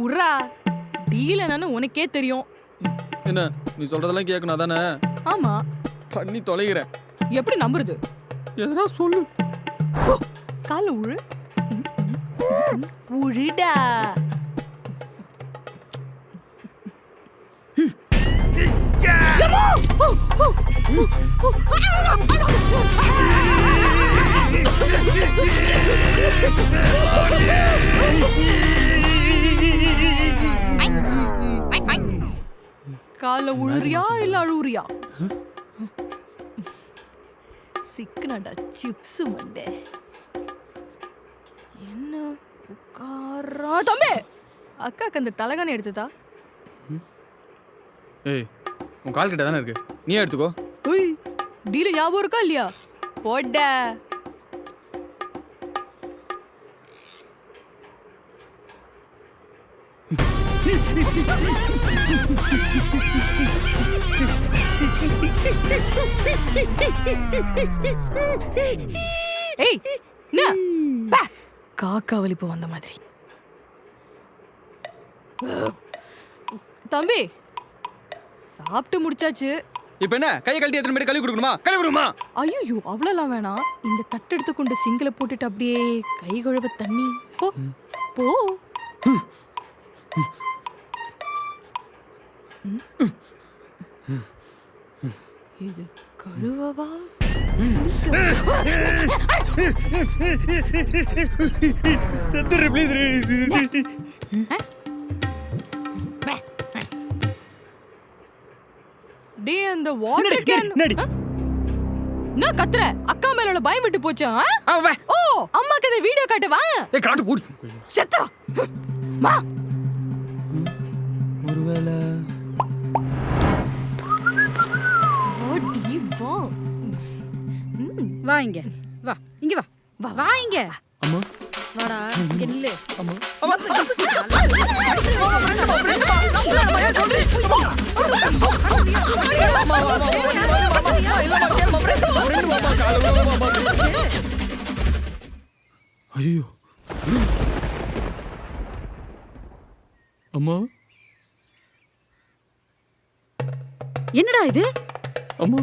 உர்ரா deal என்னன்னு உனக்கே தெரியும். என்ன நீ சொல்றதெல்லாம் கேட்கணும் அதானே? ஆமா. பண்ணி தொலைகிறேன். எப்படி நம்புறது? எதனா சொல்லு. கால உழு. உழுடா. கால உழுறியா இல்ல அழுறியா? சிக்கனடா சிப்ஸ் மண்டே. என்ன உட்காரா தம்பி? அக்காக்கு அந்த தலகாணி எடுத்துதா? ஏய் உன் கால் கிட்ட தானே இருக்கு, நீயே எடுத்துக்கோ. ஓய் டீல ஞாபகம் இருக்கா இல்லையா? போடா. ஏய் என்ன காக்கா வலிப்பு வந்த மாதிரி. தம்பி சாப்பிட்டு முடிச்சாச்சு. இப்ப என்ன கையை கழட்டி எத்தனை கழுவி கொடுக்கணுமா? கழுவி கொடுமா? ஐயோ அவ்வளோலாம் வேணாம். இந்த தட்டு எடுத்து கொண்டு சிங்கில போட்டுட்டு அப்படியே கை கழுவ தண்ணி போ போ. இது கழுவவா? செத்துரு ப்ளீஸ். டே அந்த வாட்டர் கேன் என்ன கத்துற? அக்கா மேல உள்ள பயம் விட்டு போச்சா? ஓ அம்மாக்கு இந்த வீடியோ காட்டுவா. ஏய் காட்டு போடு. செத்துறா மா. ஒருவேளை ஓடி வா. வா இங்க வா, இங்க வா வா வா இங்க. அம்மா வாடா இங்க நில்லு. அம்மா ஐயோ அம்மா என்னடா இது? அம்மா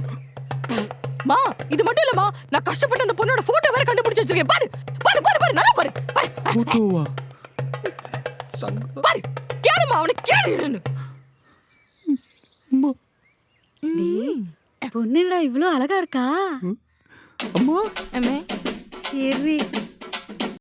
மா இது மட்டும் இல்லம்மா, நான் கஷ்டப்பட்டு அந்த பொண்ணோட போட்டோ வேற கண்டுபிடிச்சு வச்சிருக்கேன். பாரு பாரு பாரு பாரு நல்லா பாரு பாரு. போட்டோவா? சங்க பாரு கேளுமா, அவனுக்கு கேளு. அம்மா டேய் பொண்ணுடா இவ்ளோ அழகா இருக்கா. அம்மா அம்மே ஏறி